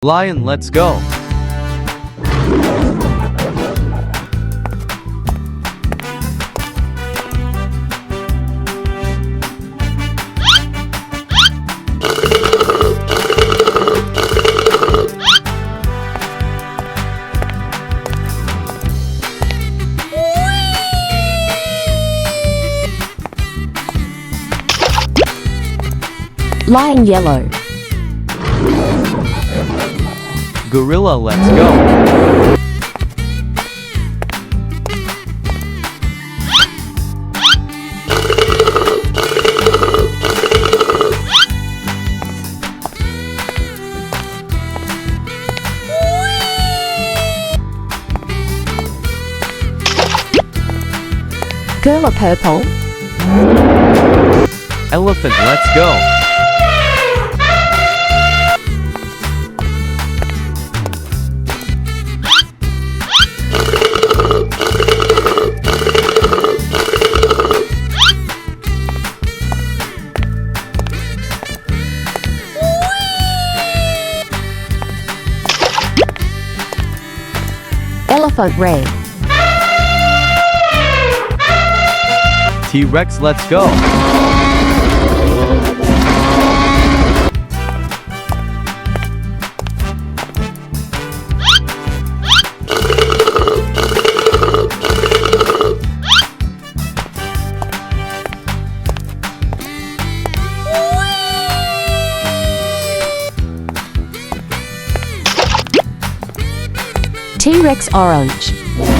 Lion, let's go. Lion yellow. Gorilla, let's go. Gorilla purple. Elephant, let's go. Elephant red. T-Rex, let's go. T-Rex orange.